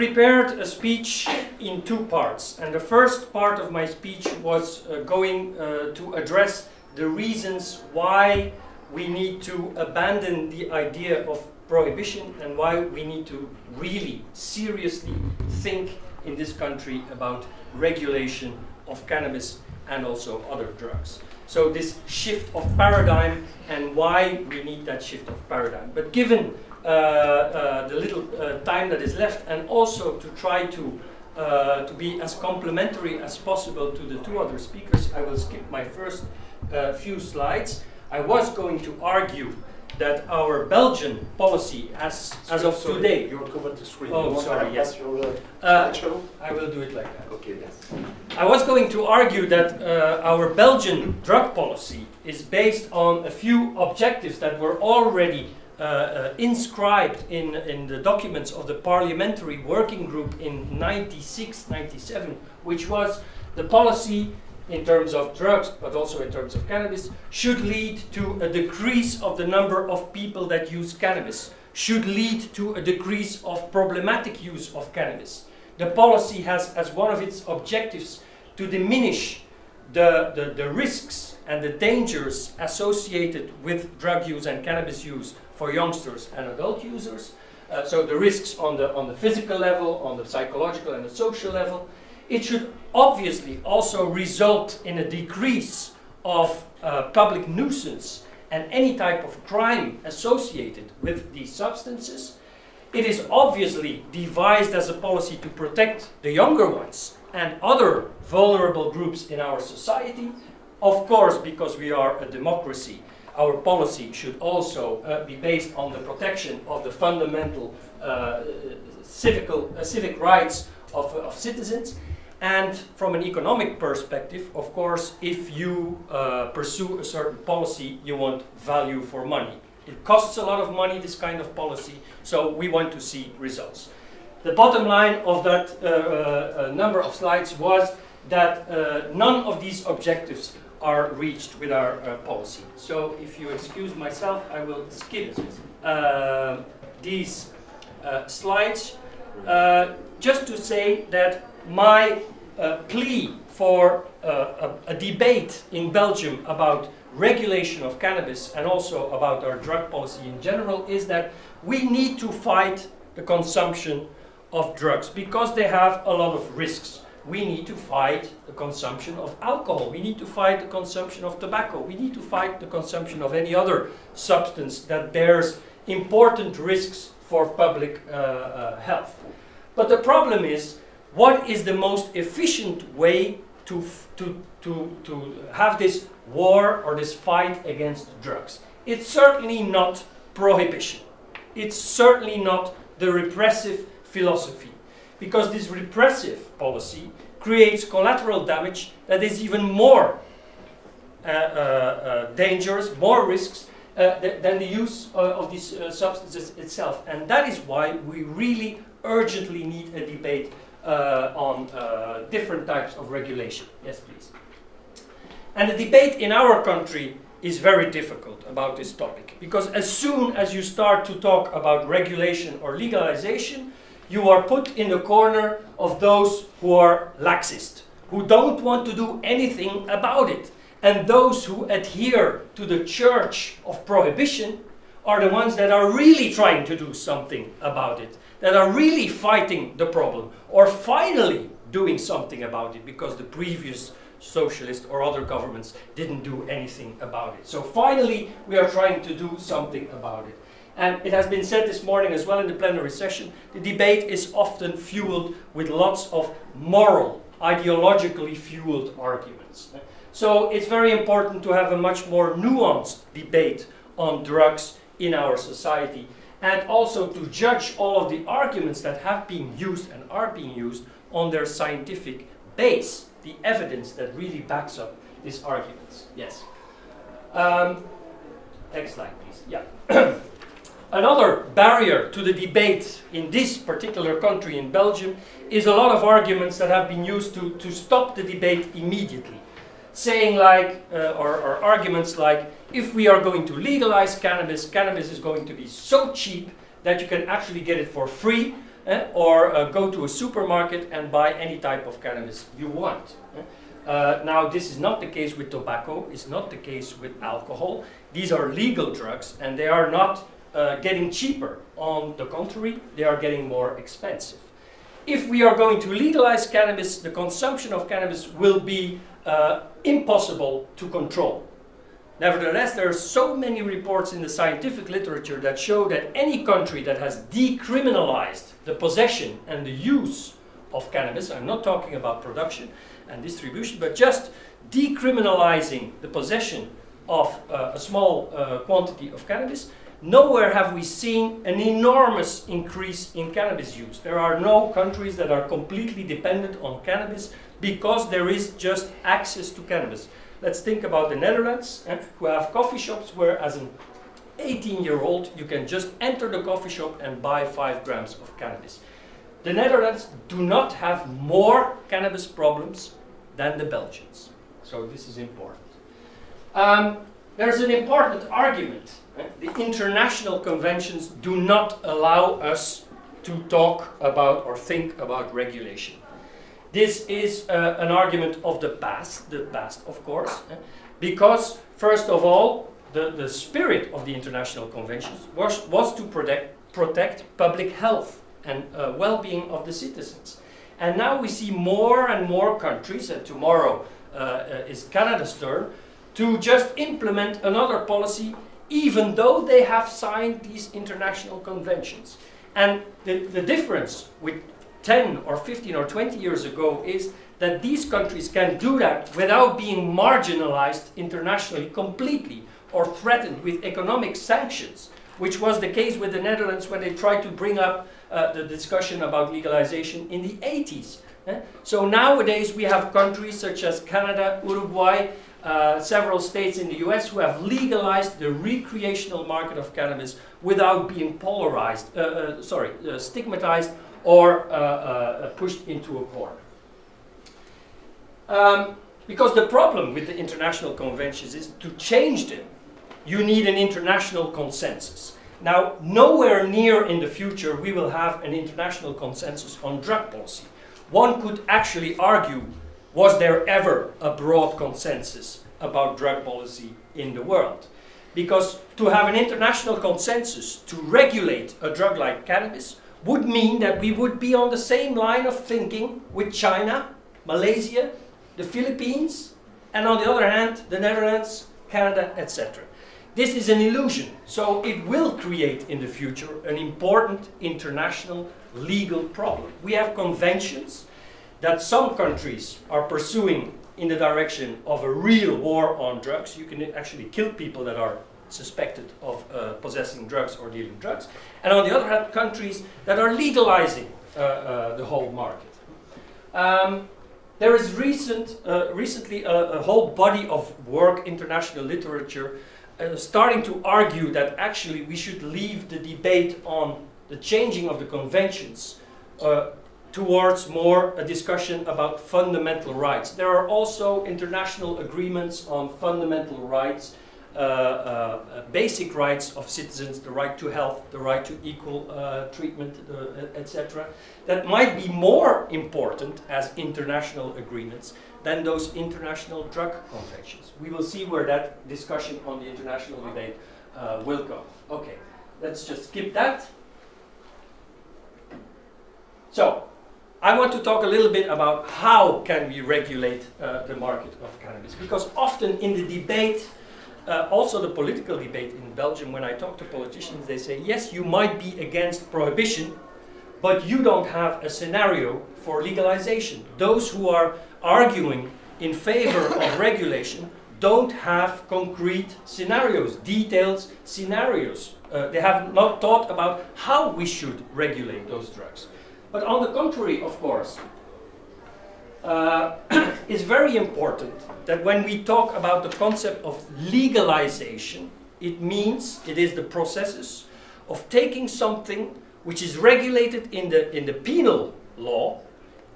prepared a speech in two parts, and the first part of my speech was going to address the reasons why we need to abandon the idea of prohibition and why we need to really seriously think in this country about regulation of cannabis and also other drugs. So this shift of paradigm and why we need that shift of paradigm. But given the little time that is left, and also to try to be as complementary as possible to the two other speakers, I will skip my first few slides. I was going to argue that our Belgian policy, as of today... You will cover the screen. Oh, sorry, yes. I will do it like that. Okay, yes. I was going to argue that our Belgian drug policy is based on a few objectives that were already inscribed in the documents of the parliamentary working group in 96, 97, which was the policy in terms of drugs, but also in terms of cannabis, should lead to a decrease of the number of people that use cannabis, should lead to a decrease of problematic use of cannabis. The policy has as one of its objectives to diminish the risks and the dangers associated with drug use and cannabis use for youngsters and adult users. So the risks on the physical level, on the psychological and the social level. It should obviously also result in a decrease of public nuisance and any type of crime associated with these substances. It is obviously devised as a policy to protect the younger ones and other vulnerable groups in our society. Of course, because we are a democracy, our policy should also be based on the protection of the fundamental civic rights of citizens. And from an economic perspective, of course, if you pursue a certain policy, you want value for money. It costs a lot of money, this kind of policy, so we want to see results. The bottom line of that number of slides was that none of these objectives are reached with our policy. So if you excuse myself, I will skip these slides just to say that my plea for a debate in Belgium about regulation of cannabis and also about our drug policy in general is that we need to fight the consumption of drugs because they have a lot of risks. We need to fight the consumption of alcohol. We need to fight the consumption of tobacco. We need to fight the consumption of any other substance that bears important risks for public health. But the problem is, what is the most efficient way to have this war or this fight against drugs? It's certainly not prohibition. It's certainly not the repressive philosophy. Because this repressive policy creates collateral damage that is even more dangerous, more risks than the use of these substances itself. And that is why we really urgently need a debate on different types of regulation. Yes, please. And the debate in our country is very difficult about this topic, because as soon as you start to talk about regulation or legalization, you are put in the corner of those who are laxist, who don't want to do anything about it. And those who adhere to the church of prohibition are the ones that are really trying to do something about it, that are really fighting the problem, or finally doing something about it, because the previous socialist or other governments didn't do anything about it. So finally, we are trying to do something about it. And it has been said this morning as well in the plenary session, the debate is often fueled with lots of moral, ideologically fueled arguments. So it's very important to have a much more nuanced debate on drugs in our society, and also to judge all of the arguments that have been used and are being used on their scientific base, the evidence that really backs up these arguments. Yes. Next slide, please. Yeah. Another barrier to the debate in this particular country, in Belgium, is a lot of arguments that have been used to stop the debate immediately. Saying like, or arguments like, if we are going to legalize cannabis, cannabis is going to be so cheap that you can actually get it for free. or go to a supermarket and buy any type of cannabis you want. Now, this is not the case with tobacco, it's not the case with alcohol. These are legal drugs and they are not getting cheaper. On the contrary, they are getting more expensive. If we are going to legalize cannabis, the consumption of cannabis will be impossible to control. Nevertheless, there are so many reports in the scientific literature that show that any country that has decriminalized the possession and the use of cannabis, I'm not talking about production and distribution, but just decriminalizing the possession of a small quantity of cannabis, nowhere have we seen an enormous increase in cannabis use. There are no countries that are completely dependent on cannabis because there is just access to cannabis. Let's think about the Netherlands, who have coffee shops where as an 18-year-old you can just enter the coffee shop and buy 5 grams of cannabis. The Netherlands do not have more cannabis problems than the Belgians. So this is important. There's an important argument. The international conventions do not allow us to talk about or think about regulation. This is an argument of the past of course, because first of all, the spirit of the international conventions was to protect public health and well-being of the citizens. And now we see more and more countries, and tomorrow is Canada's turn, to just implement another policy even though they have signed these international conventions. And the difference with 10 or 15 or 20 years ago is that these countries can do that without being marginalized internationally completely or threatened with economic sanctions, which was the case with the Netherlands when they tried to bring up the discussion about legalization in the 80s. So nowadays we have countries such as Canada, Uruguay, several states in the US who have legalized the recreational market of cannabis without being polarized, stigmatized or pushed into a corner. Because the problem with the international conventions is to change them, you need an international consensus. Now, nowhere near in the future we will have an international consensus on drug policy. One could actually argue, was there ever a broad consensus about drug policy in the world? Because to have an international consensus to regulate a drug like cannabis would mean that we would be on the same line of thinking with China, Malaysia, the Philippines, and on the other hand, the Netherlands, Canada, etc. This is an illusion, so it will create in the future an important international legal problem. We have conventions that some countries are pursuing in the direction of a real war on drugs. You can actually kill people that are suspected of possessing drugs or dealing drugs. And on the other hand, countries that are legalizing the whole market. There is recently a whole body of work, international literature, starting to argue that actually we should leave the debate on the changing of the conventions towards more a discussion about fundamental rights. There are also international agreements on fundamental rights, basic rights of citizens, the right to health, the right to equal treatment, etc., that might be more important as international agreements than those international drug conventions. We will see where that discussion on the international debate will go. Okay, let's just skip that. So, I want to talk a little bit about how can we regulate the market of cannabis, because often in the debate, also the political debate in Belgium, when I talk to politicians, they say, yes, you might be against prohibition, but you don't have a scenario for legalization. Those who are arguing in favor of regulation don't have concrete scenarios, detailed scenarios. They have not thought about how we should regulate those drugs. But on the contrary, of course, it's very important that when we talk about the concept of legalization, it means it is the processes of taking something which is regulated in the penal law,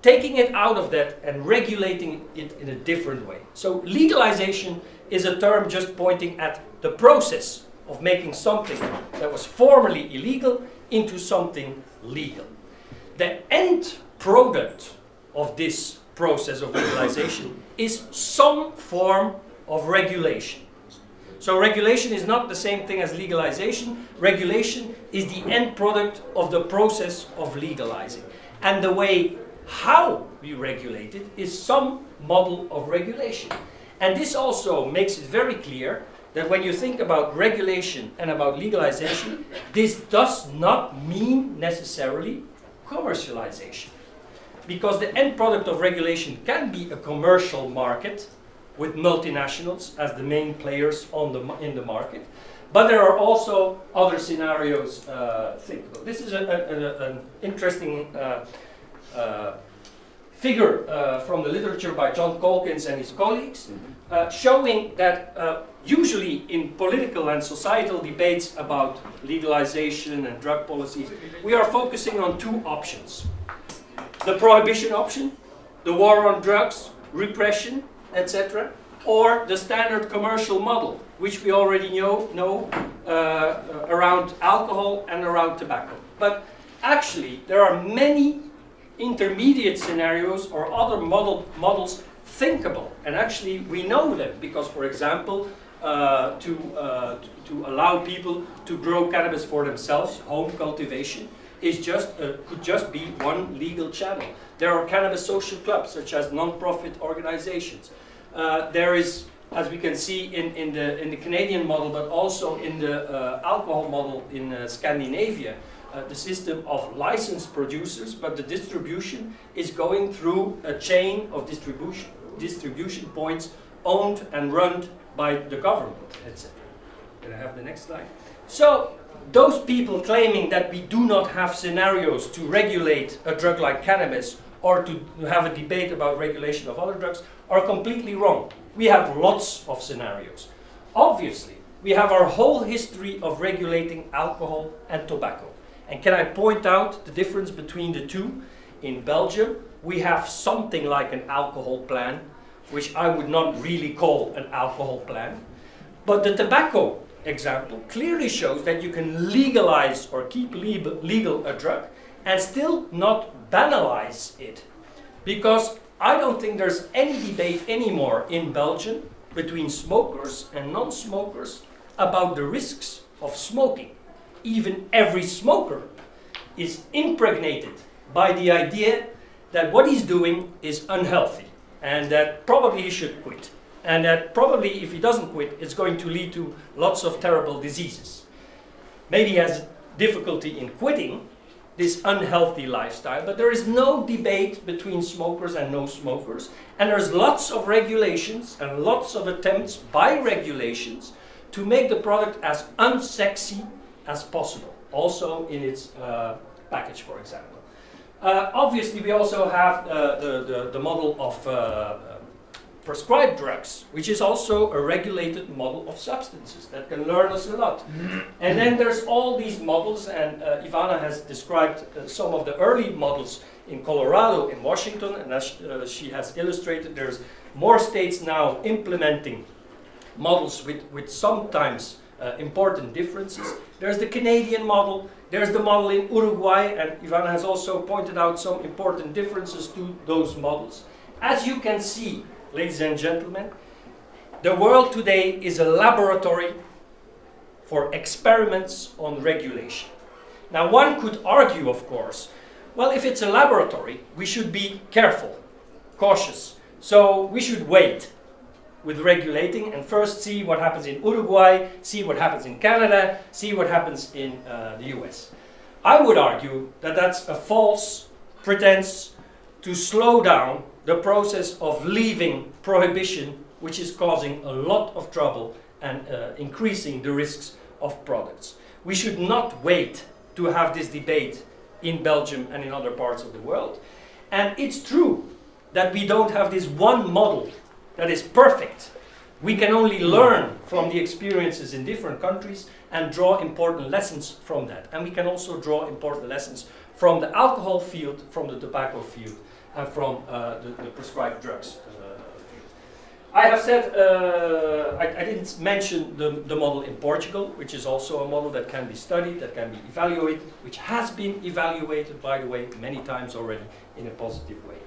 taking it out of that and regulating it in a different way. So legalization is a term just pointing at the process of making something that was formerly illegal into something legal. the end product of this process of legalization is some form of regulation. So regulation is not the same thing as legalization. Regulation is the end product of the process of legalizing. And the way how we regulate it is some model of regulation. And this also makes it very clear that when you think about regulation and about legalization, this does not mean necessarily commercialization. Because the end product of regulation can be a commercial market with multinationals as the main players in the market. But there are also other scenarios thinkable. This is an interesting figure from the literature by John Calkins and his colleagues, showing that usually in political and societal debates about legalization and drug policies, we are focusing on two options. The prohibition option, the war on drugs, repression, etc., or the standard commercial model, which we already know around alcohol and around tobacco. But actually, there are many intermediate scenarios or other models thinkable, and actually we know them because, for example, to allow people to grow cannabis for themselves, home cultivation, is could just be one legal channel. There are cannabis social clubs, such as non-profit organizations. There is, as we can see in the Canadian model, but also in the alcohol model in Scandinavia, the system of licensed producers, but the distribution is going through a chain of distribution points owned and run by the government, etc. Can I have the next slide? So, those people claiming that we do not have scenarios to regulate a drug like cannabis or to have a debate about regulation of other drugs are completely wrong. We have lots of scenarios. Obviously, we have our whole history of regulating alcohol and tobacco. And can I point out the difference between the two? In Belgium, we have something like an alcohol plan, which I would not really call an alcohol plan. But the tobacco example clearly shows that you can legalize or keep legal a drug and still not banalize it. Because I don't think there's any debate anymore in Belgium between smokers and non-smokers about the risks of smoking. Even every smoker is impregnated by the idea that what he's doing is unhealthy and that probably he should quit. And that probably if he doesn't quit, it's going to lead to lots of terrible diseases. Maybe he has difficulty in quitting this unhealthy lifestyle, but there is no debate between smokers and no smokers. And there's lots of regulations and lots of attempts by regulations to make the product as unsexy as possible, also in its package, for example. Obviously, we also have the model of prescribed drugs, which is also a regulated model of substances that can learn us a lot. And then there's all these models, and Ivana has described some of the early models in Colorado, in Washington, and as she has illustrated, there's more states now implementing models with sometimes important differences. There's the Canadian model, there's the model in Uruguay, and Ivana has also pointed out some important differences to those models. As you can see, ladies and gentlemen, the world today is a laboratory for experiments on regulation. Now, one could argue, of course, well, if it's a laboratory, we should be careful, cautious. So we should wait with regulating and first see what happens in Uruguay, see what happens in Canada, see what happens in the US. I would argue that that's a false pretense to slow down the process of leaving prohibition, which is causing a lot of trouble and increasing the risks of products. We should not wait to have this debate in Belgium and in other parts of the world. And it's true that we don't have this one model that is perfect. We can only learn from the experiences in different countries and draw important lessons from that. And we can also draw important lessons from the alcohol field, from the tobacco field, and from the prescribed drugs field. I have said, I didn't mention the model in Portugal, which is also a model that can be studied, that can be evaluated, which has been evaluated, by the way, many times already in a positive way.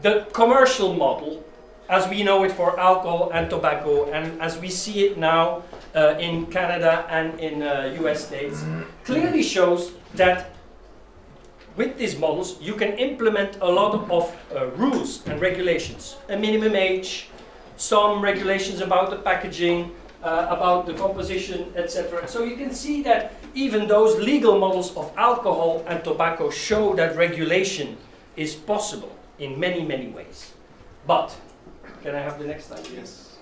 The commercial model, as we know it for alcohol and tobacco, and as we see it now in Canada and in US states, clearly shows that with these models you can implement a lot of rules and regulations. A minimum age, some regulations about the packaging, about the composition, etc. So you can see that even those legal models of alcohol and tobacco show that regulation is possible in many, many ways. But, can I have the next slide? Yes.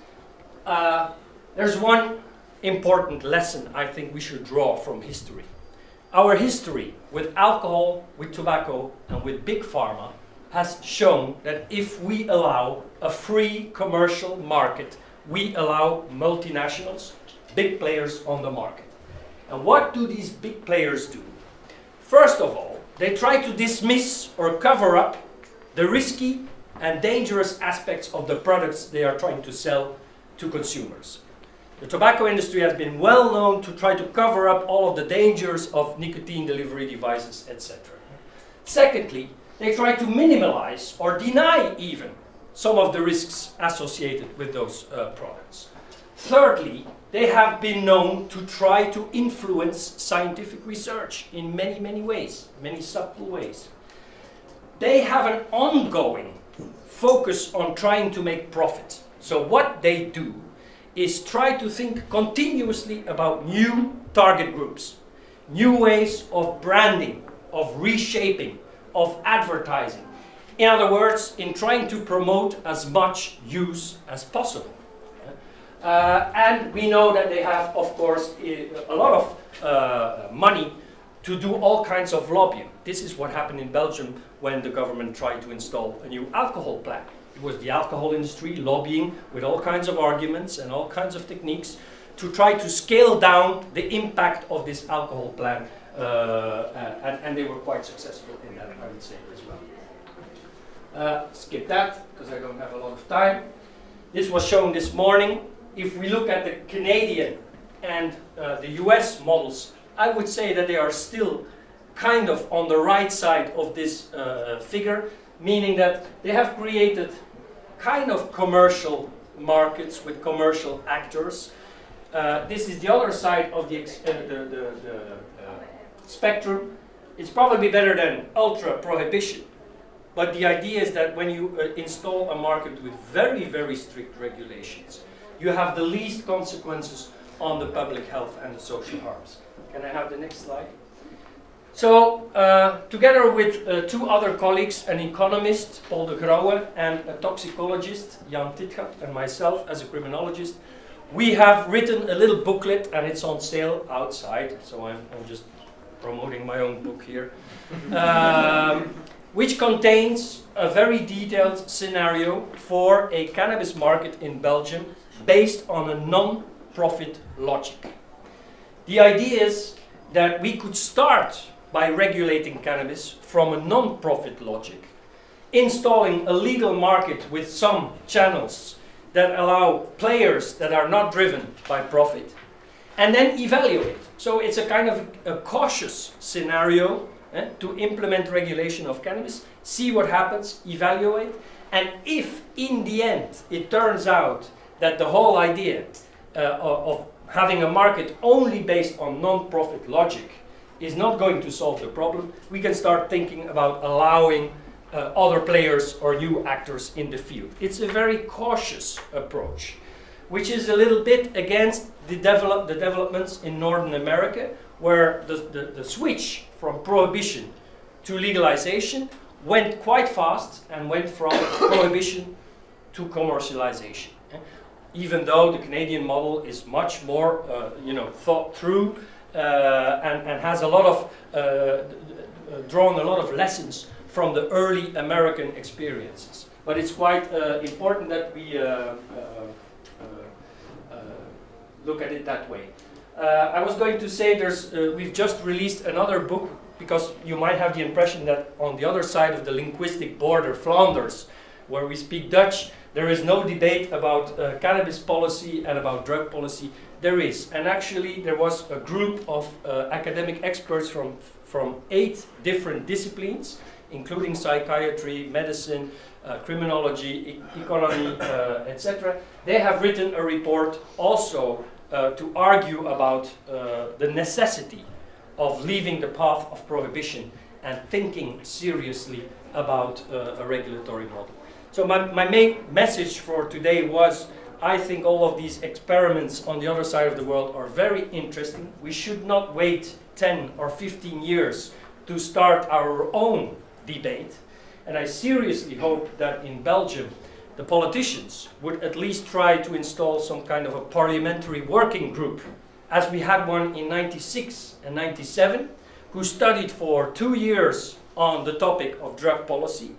There's one important lesson I think we should draw from history. Our history with alcohol, with tobacco, and with big pharma has shown that if we allow a free commercial market, we allow multinationals, big players on the market. And what do these big players do? First of all, they try to dismiss or cover up the risky and dangerous aspects of the products they are trying to sell to consumers. The tobacco industry has been well known to try to cover up all of the dangers of nicotine delivery devices, etc. Secondly, they try to minimize or deny even some of the risks associated with those products. Thirdly, they have been known to try to influence scientific research in many, many ways, many subtle ways. They have an ongoing focus on trying to make profit. So what they do is try to think continuously about new target groups, new ways of branding, of reshaping, of advertising. In other words, in trying to promote as much use as possible. And we know that they have, of course, a lot of money to do all kinds of lobbying. This is what happened in Belgium when the government tried to install a new alcohol plan. It was the alcohol industry lobbying with all kinds of arguments and all kinds of techniques to try to scale down the impact of this alcohol plan. And they were quite successful in that, I would say, as well. Skip that, because I don't have a lot of time. This was shown this morning. If we look at the Canadian and the US models, I would say that they are still kind of on the right side of this figure, meaning that they have created kind of commercial markets with commercial actors. This is the other side of the spectrum. It's probably better than ultra prohibition, but the idea is that when you install a market with very, very strict regulations, you have the least consequences on the public health and the social harms. Can I have the next slide? So, together with two other colleagues, an economist, Paul de Grauwe, and a toxicologist, Jan Titgat, and myself as a criminologist, we have written a little booklet, and it's on sale outside, so I'm just promoting my own book here, which contains a very detailed scenario for a cannabis market in Belgium based on a non-profit logic. The idea is that we could start by regulating cannabis from a non-profit logic, installing a legal market with some channels that allow players that are not driven by profit, and then evaluate. So it's a kind of a cautious scenario to implement regulation of cannabis, see what happens, evaluate, and if in the end it turns out that the whole idea of having a market only based on non-profit logic is not going to solve the problem, we can start thinking about allowing other players or new actors in the field. It's a very cautious approach, which is a little bit against the developments in Northern America, where the switch from prohibition to legalization went quite fast and went from prohibition to commercialization. Even though the Canadian model is much more thought through and has a lot of drawn a lot of lessons from the early American experiences. But it's quite important that we look at it that way. I was going to say we've just released another book, because you might have the impression that on the other side of the linguistic border, Flanders, where we speak Dutch, there is no debate about cannabis policy and about drug policy. There is, and actually there was a group of academic experts from 8 different disciplines, including psychiatry, medicine, criminology, economy, etc. They have written a report also to argue about the necessity of leaving the path of prohibition and thinking seriously about a regulatory model. So my main message for today was, I think all of these experiments on the other side of the world are very interesting. We should not wait 10 or 15 years to start our own debate. And I seriously hope that in Belgium, the politicians would at least try to install some kind of a parliamentary working group, as we had one in '96 and '97, who studied for 2 years on the topic of drug policy.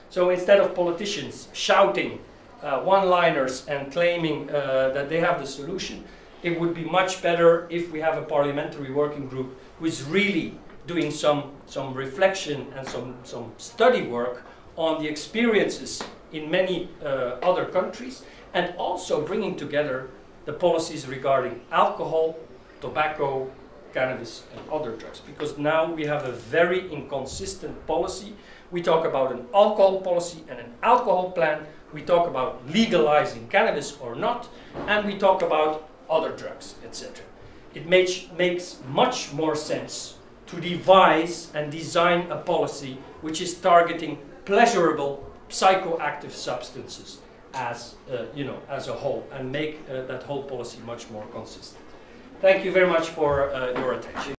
So instead of politicians shouting one-liners and claiming that they have the solution, it would be much better if we have a parliamentary working group who is really doing some reflection and some study work on the experiences in many other countries, and also bringing together the policies regarding alcohol, tobacco, cannabis and other drugs, because now we have a very inconsistent policy. We talk about an alcohol policy and an alcohol plan, we talk about legalizing cannabis or not, and we talk about other drugs, etc. It makes much more sense to devise and design a policy which is targeting pleasurable psychoactive substances as as a whole, and make that whole policy much more consistent. Thank you very much for your attention.